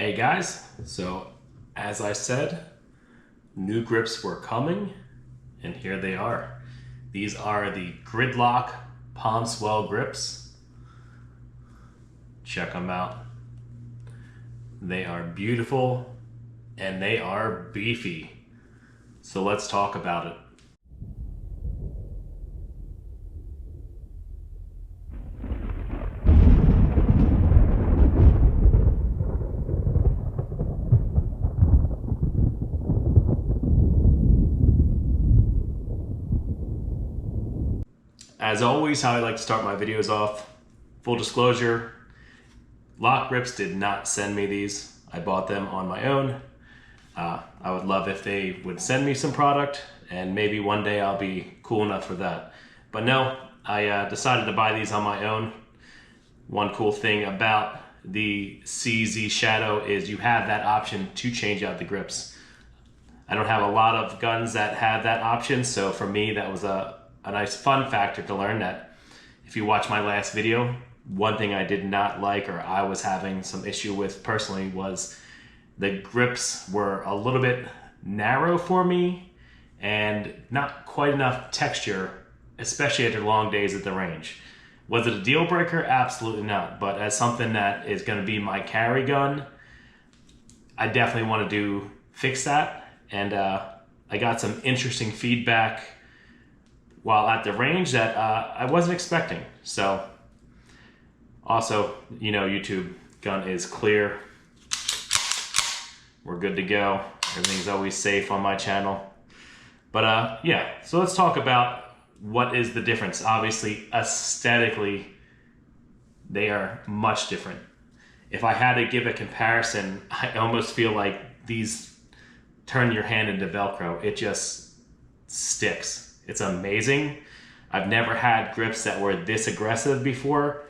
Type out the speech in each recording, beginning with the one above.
Hey guys, so as I said, new grips were coming and here they are. These are the Gridlok Palm Swell grips. Check them out. They are beautiful and they are beefy. So let's talk about it. As always, how I like to start my videos off, full disclosure, Lock Grips did not send me these. I bought them on my own. I would love if they would send me some product, and maybe one day I'll be cool enough for that. But no, I decided to buy these on my own. One cool thing about the CZ Shadow is you have that option to change out the grips. I don't have a lot of guns that have that option, so for me that was a nice fun factor to learn that. If you watch my last video, one thing I did not like, or I was having some issue with personally, was the grips were a little bit narrow for me and not quite enough texture, especially after long days at the range. Was it a deal breaker? Absolutely not. But as something that is going to be my carry gun, I definitely want to fix that. And I got some interesting feedback while at the range that I wasn't expecting. So also, you know, YouTube gun is clear. We're good to go. Everything's always safe on my channel. But yeah, so let's talk about what is the difference. Obviously, aesthetically, they are much different. If I had to give a comparison, I almost feel like these turn your hand into Velcro. It just sticks. It's amazing. I've never had grips that were this aggressive before,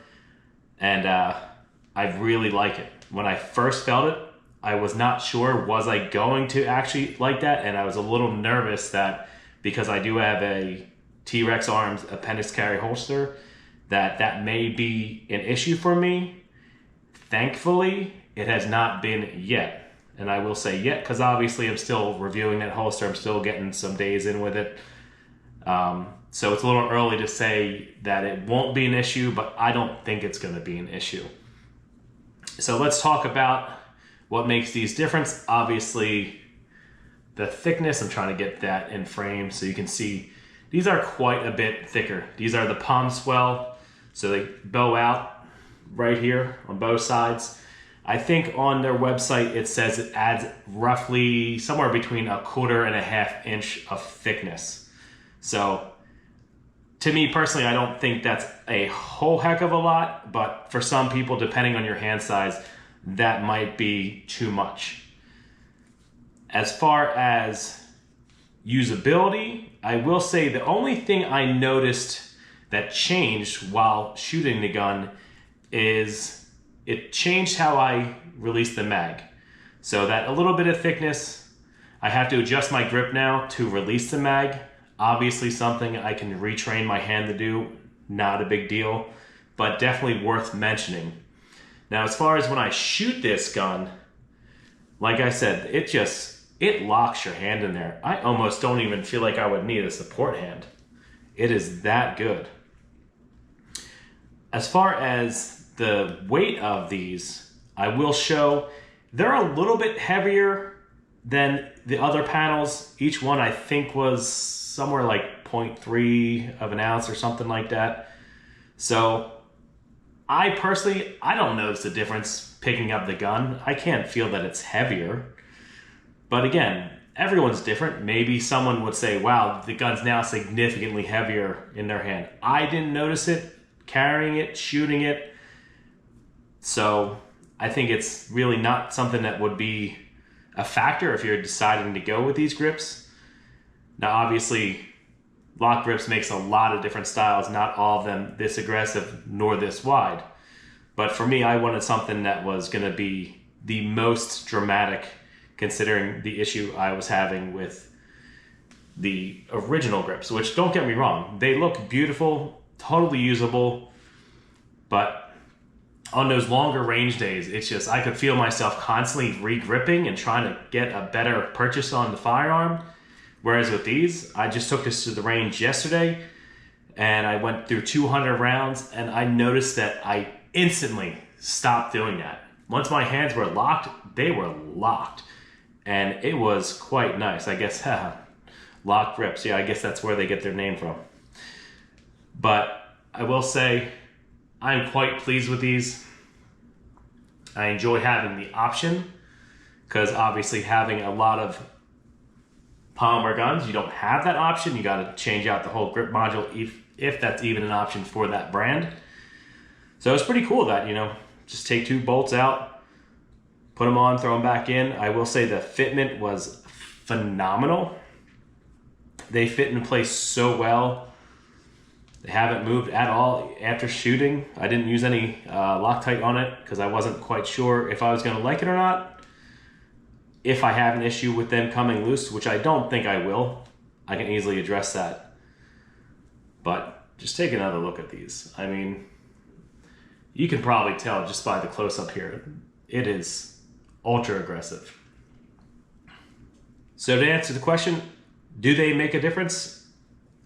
and I really like it. When I first felt it, I was not sure, was I going to actually like that? And I was a little nervous that because I do have a T-Rex Arms appendix carry holster, that may be an issue for me. Thankfully, it has not been yet. And I will say yet, because obviously I'm still reviewing that holster. I'm still getting some days in with it. So it's a little early to say that it won't be an issue, but I don't think it's going to be an issue. So let's talk about what makes these different. Obviously, the thickness. I'm trying to get that in frame so you can see these are quite a bit thicker. These are the Palm Swell, so they bow out right here on both sides. I think on their website it says it adds roughly somewhere between 1/4 and 1/2 inch of thickness. So to me personally, I don't think that's a whole heck of a lot, but for some people, depending on your hand size, that might be too much. As far as usability, I will say the only thing I noticed that changed while shooting the gun is it changed how I release the mag. So that a little bit of thickness, I have to adjust my grip now to release the mag. Obviously something I can retrain my hand to do, not a big deal, but definitely worth mentioning. Now, as far as when I shoot this gun, like I said, it locks your hand in there. I almost don't even feel like I would need a support hand. It is that good. As far as the weight of these, I will show they're a little bit heavier than the other panels. Each one I think was somewhere like 0.3 of an ounce or something like that. So I personally, I don't notice the difference picking up the gun. I can't feel that it's heavier. But again, everyone's different. Maybe someone would say, wow, the gun's now significantly heavier in their hand. I didn't notice it carrying it, shooting it. So I think it's really not something that would be a factor if you're deciding to go with these grips. Now, obviously, Lock Grips makes a lot of different styles, not all of them this aggressive nor this wide. But for me, I wanted something that was going to be the most dramatic, considering the issue I was having with the original grips, which, don't get me wrong, they look beautiful, totally usable, but on those longer range days, it's just, I could feel myself constantly re-gripping and trying to get a better purchase on the firearm. Whereas with these, I just took this to the range yesterday and I went through 200 rounds and I noticed that I instantly stopped doing that. Once my hands were locked, they were locked. And it was quite nice. I guess, lock grips. Yeah, I guess that's where they get their name from. But I will say, I'm quite pleased with these. I enjoy having the option because obviously having a lot of polymer guns, you don't have that option. You got to change out the whole grip module if that's even an option for that brand. So it's pretty cool that, you know, just take 2 bolts out, put them on, throw them back in. I will say the fitment was phenomenal. They fit in place so well. They haven't moved at all after shooting. I didn't use any Loctite on it because I wasn't quite sure if I was going to like it or not. If I have an issue with them coming loose, which I don't think I will, I can easily address that. But just take another look at these. I mean, you can probably tell just by the close-up here, it is ultra aggressive. So to answer the question, do they make a difference?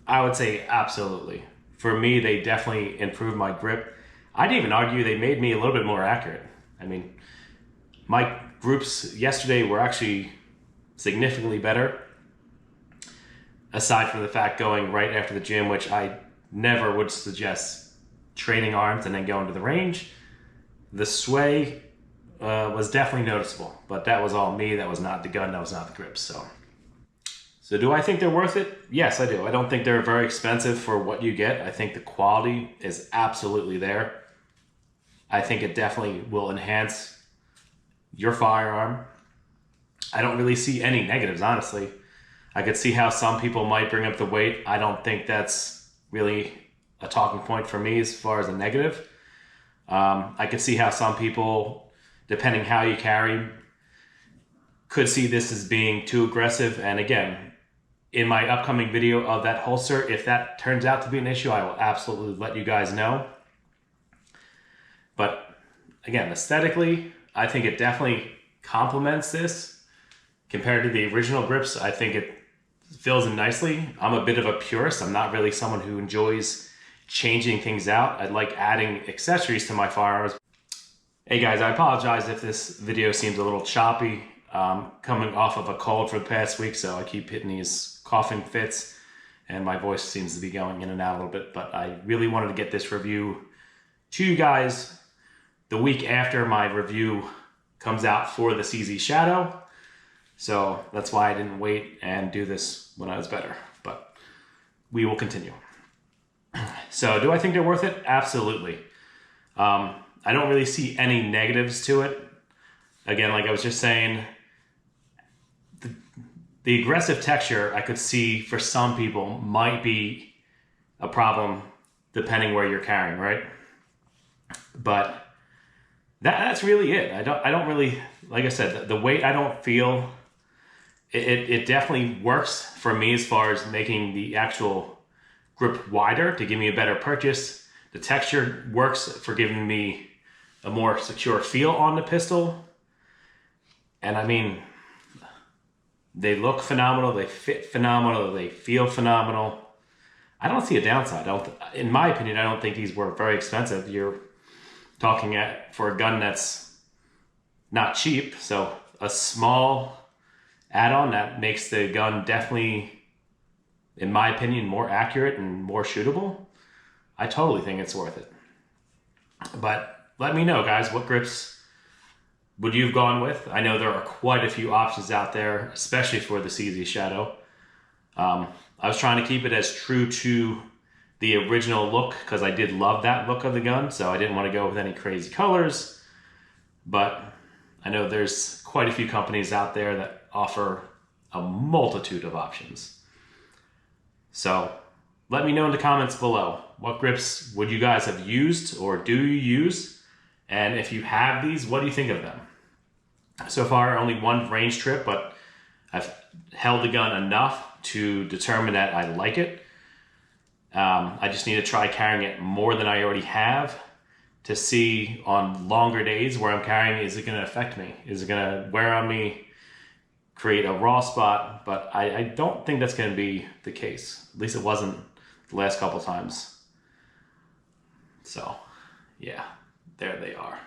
I would say absolutely. For me, they definitely improved my grip. I'd even argue they made me a little bit more accurate. I mean, my groups yesterday were actually significantly better, aside from the fact going right after the gym, which I never would suggest training arms and then going to the range. The sway was definitely noticeable, but that was all me. That was not the gun. That was not the grip. So do I think they're worth it? Yes, I do. I don't think they're very expensive for what you get. I think the quality is absolutely there. I think it definitely will enhance your firearm. I don't really see any negatives, honestly. I could see how some people might bring up the weight. I don't think that's really a talking point for me as far as a negative. I could see how some people, depending how you carry, could see this as being too aggressive. And again, in my upcoming video of that holster, if that turns out to be an issue, I will absolutely let you guys know. But again, aesthetically, I think it definitely complements this. Compared to the original grips, I think it fills in nicely. I'm a bit of a purist. I'm not really someone who enjoys changing things out. I like adding accessories to my firearms. Hey guys, I apologize if this video seems a little choppy. Coming off of a cold for the past week, so I keep hitting these coughing fits and my voice seems to be going in and out a little bit, but I really wanted to get this review to you guys the week after my review comes out for the CZ Shadow. So that's why I didn't wait and do this when I was better, but we will continue. So do I think they're worth it? Absolutely. I don't really see any negatives to it. Again, like I was just saying, the aggressive texture I could see for some people might be a problem depending where you're carrying, right? But that's really it. I don't really, like I said, the weight I don't feel, it definitely works for me as far as making the actual grip wider to give me a better purchase. The texture works for giving me a more secure feel on the pistol. And I mean, they look phenomenal, they fit phenomenal, they feel phenomenal. I don't see a downside. In my opinion, I don't think these were very expensive. You're talking for a gun that's not cheap, so a small add-on that makes the gun definitely, in my opinion, more accurate and more shootable. I totally think it's worth it. But let me know, guys, what grips would you have gone with? I know there are quite a few options out there, especially for the CZ Shadow. I was trying to keep it as true to the original look because I did love that look of the gun, so I didn't want to go with any crazy colors. But I know there's quite a few companies out there that offer a multitude of options. So let me know in the comments below. What grips would you guys have used or do you use? And if you have these, what do you think of them? So far, only one range trip, but I've held the gun enough to determine that I like it. I just need to try carrying it more than I already have to see on longer days where I'm carrying, is it going to affect me? Is it going to wear on me, create a raw spot? But I don't think that's going to be the case. At least it wasn't the last couple times. So, yeah, there they are.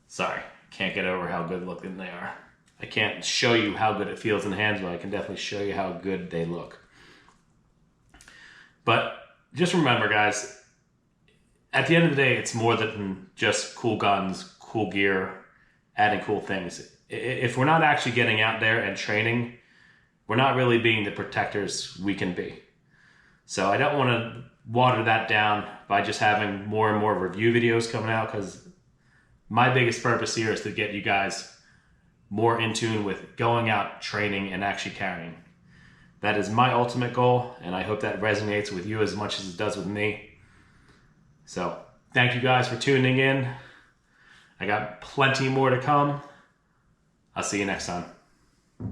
Sorry, can't get over how good looking they are. I can't show you how good it feels in the hands, but I can definitely show you how good they look. But just remember, guys, at the end of the day, it's more than just cool guns, cool gear, adding cool things. If we're not actually getting out there and training, we're not really being the protectors we can be. So I don't want to water that down by just having more and more review videos coming out, because my biggest purpose here is to get you guys more in tune with going out, training, and actually carrying. That is my ultimate goal, and I hope that resonates with you as much as it does with me. So, thank you guys for tuning in. I got plenty more to come. I'll see you next time.